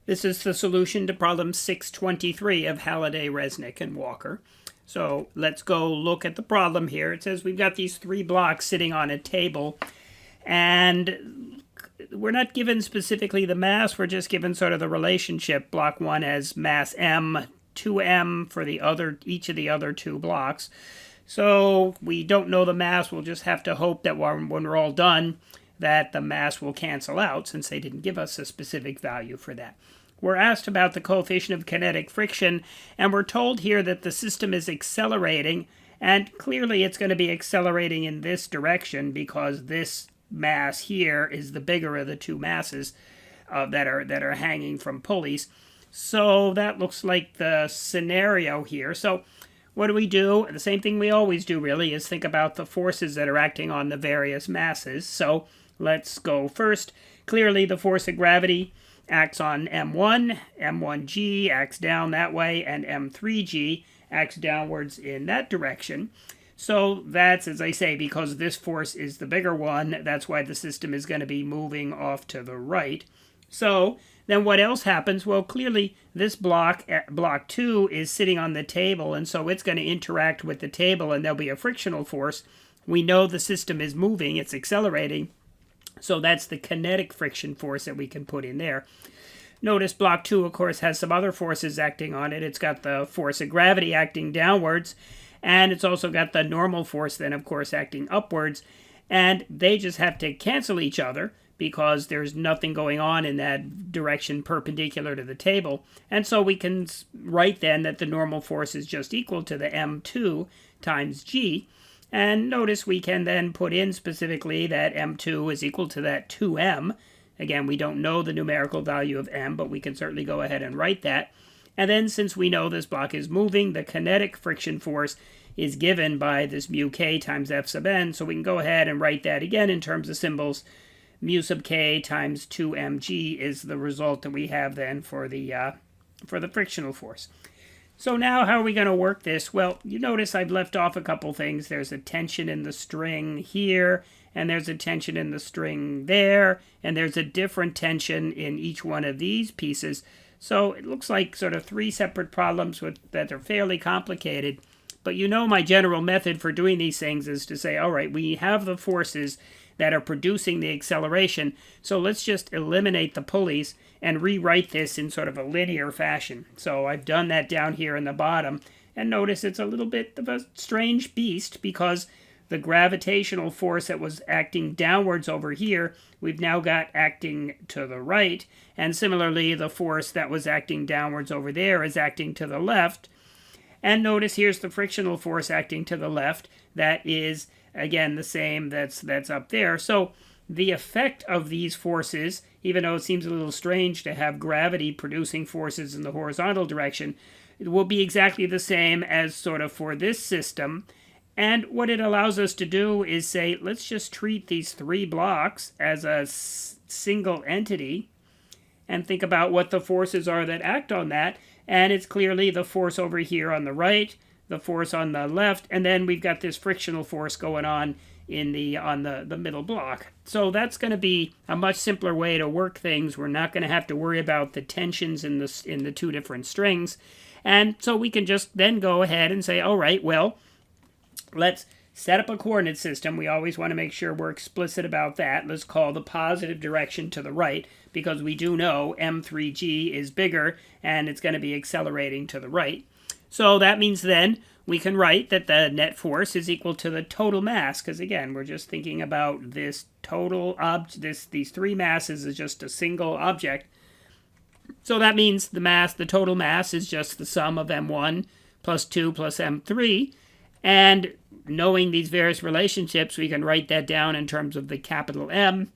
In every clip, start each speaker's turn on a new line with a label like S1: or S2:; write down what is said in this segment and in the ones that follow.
S1: This is the solution to problem 623 of Halliday, Resnick, and Walker. So let's go look at the problem here. It says we've got these three blocks sitting on a table, and we're not given specifically the mass, we're just given sort of the relationship. Block 1 has mass m, 2m for each of the other two blocks. So we don't know the mass, we'll just have to hope that when we're all done, that the mass will cancel out, since they didn't give us a specific value for that. We're asked about the coefficient of kinetic friction, and we're told here that the system is accelerating, and clearly it's going to be accelerating in this direction because this mass here is the bigger of the two masses that are hanging from pulleys. So that looks like the scenario here. So what do? The same thing we always do, really, is think about the forces that are acting on the various masses. So let's go first. Clearly, the force of gravity acts on M1, M1G acts down that way, and M3G acts downwards in that direction. So that's, as I say, because this force is the bigger one, that's why the system is going to be moving off to the right. So then what else happens? Well, clearly this block 2 is sitting on the table, and so it's going to interact with the table, and there'll be a frictional force. We know the system is moving, it's accelerating. So that's the kinetic friction force that we can put in there. Notice block 2, of course, has some other forces acting on it. It's got the force of gravity acting downwards, and it's also got the normal force then, of course, acting upwards. And they just have to cancel each other because there's nothing going on in that direction perpendicular to the table. And so we can write then that the normal force is just equal to the m2 times g. And notice we can then put in specifically that m2 is equal to that 2m. Again, we don't know the numerical value of m, but we can certainly go ahead and write that. And then since we know this block is moving, the kinetic friction force is given by this mu k times F sub n. So we can go ahead and write that again in terms of symbols. Mu sub k times 2mg is the result that we have then for the frictional force. So now how are we going to work this? Well, you notice I've left off a couple things. There's a tension in the string here, and there's a tension in the string there, and there's a different tension in each one of these pieces. So it looks like sort of three separate problems that are fairly complicated. But you know my general method for doing these things is to say, all right, we have the forces that are producing the acceleration, so let's just eliminate the pulleys and rewrite this in sort of a linear fashion. So I've done that down here in the bottom, and notice it's a little bit of a strange beast because the gravitational force that was acting downwards over here, we've now got acting to the right, and similarly the force that was acting downwards over there is acting to the left. And notice here's the frictional force acting to the left. That is, again, the same that's up there. So the effect of these forces, even though it seems a little strange to have gravity producing forces in the horizontal direction, it will be exactly the same as sort of for this system. And what it allows us to do is say, let's just treat these three blocks as a single entity and think about what the forces are that act on that. And it's clearly the force over here on the right, the force on the left, and then we've got this frictional force going on on the middle block. So that's going to be a much simpler way to work things. We're not going to have to worry about the tensions in the two different strings. And so we can just then go ahead and say, all right, well, let's set up a coordinate system. We always want to make sure we're explicit about that. Let's call the positive direction to the right, because we do know m3g is bigger, and it's going to be accelerating to the right. So that means then we can write that the net force is equal to the total mass, because again, we're just thinking about this total these three masses is just a single object. So that means the total mass is just the sum of m1 plus 2 plus m3. And knowing these various relationships, we can write that down in terms of the capital M,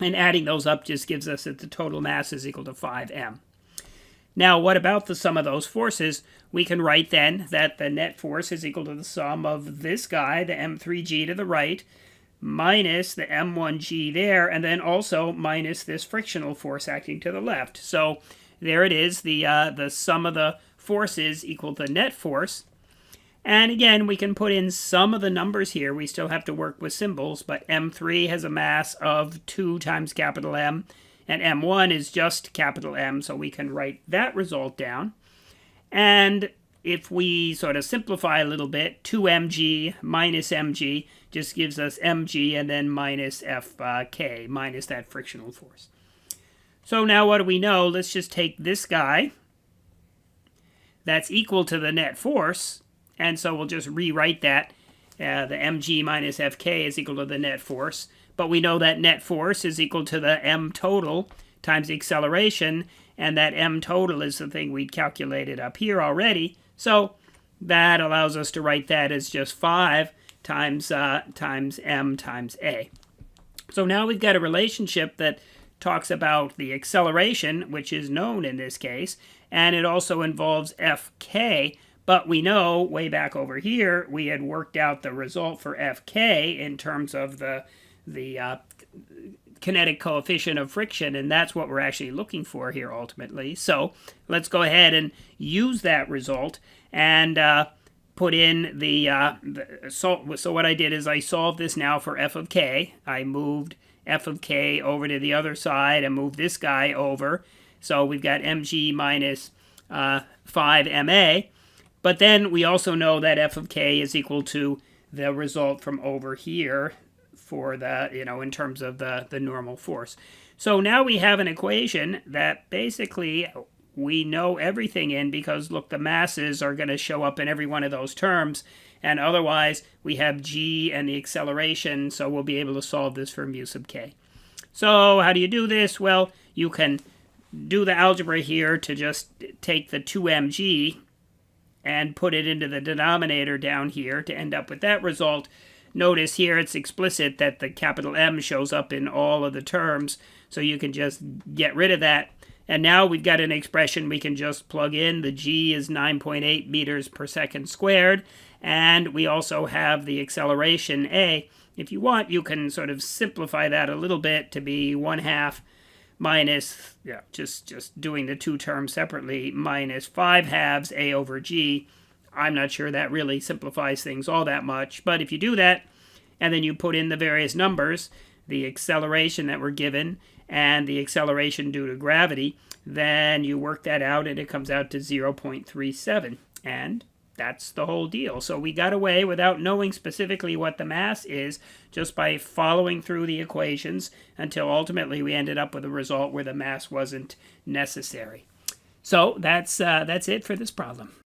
S1: and adding those up just gives us that the total mass is equal to 5m. Now, what about the sum of those forces? We can write then that the net force is equal to the sum of this guy, the m3g to the right, minus the m1g there, and then also minus this frictional force acting to the left. So there it is, the sum of the forces equal to net force. And again, we can put in some of the numbers here. We still have to work with symbols, but m3 has a mass of 2 times capital M. and m1 is just capital M, so we can write that result down. And if we sort of simplify a little bit, 2mg minus mg just gives us mg and then minus Fk, minus that frictional force. So now what do we know? Let's just take this guy. That's equal to the net force, and so we'll just rewrite that. The mg minus Fk is equal to the net force, but we know that net force is equal to the m total times the acceleration, and that m total is the thing we'd calculated up here already. So that allows us to write that as just 5 times m times a. So now we've got a relationship that talks about the acceleration, which is known in this case, and it also involves Fk, but we know way back over here we had worked out the result for Fk in terms of the kinetic coefficient of friction, and that's what we're actually looking for here ultimately. So let's go ahead and use that result and put in so what I did is I solved this now for f of k. I moved f of k over to the other side and moved this guy over. So we've got mg minus 5ma. But then we also know that f of k is equal to the result from over here for the, in terms of the normal force. So now we have an equation that basically we know everything in, because look, the masses are going to show up in every one of those terms, and otherwise we have g and the acceleration, so we'll be able to solve this for mu sub k. So how do you do this? Well, you can do the algebra here to just take the 2mg and put it into the denominator down here to end up with that result. Notice here it's explicit that the capital M shows up in all of the terms, so you can just get rid of that. And now we've got an expression we can just plug in. The g is 9.8 meters per second squared, and we also have the acceleration a. If you want, you can sort of simplify that a little bit to be 1/2 minus, just doing the two terms separately, minus 5/2 a over g. I'm not sure that really simplifies things all that much, but if you do that, and then you put in the various numbers, the acceleration that we're given, and the acceleration due to gravity, then you work that out and it comes out to 0.37. And that's the whole deal. So we got away without knowing specifically what the mass is, just by following through the equations until ultimately we ended up with a result where the mass wasn't necessary. So that's it for this problem.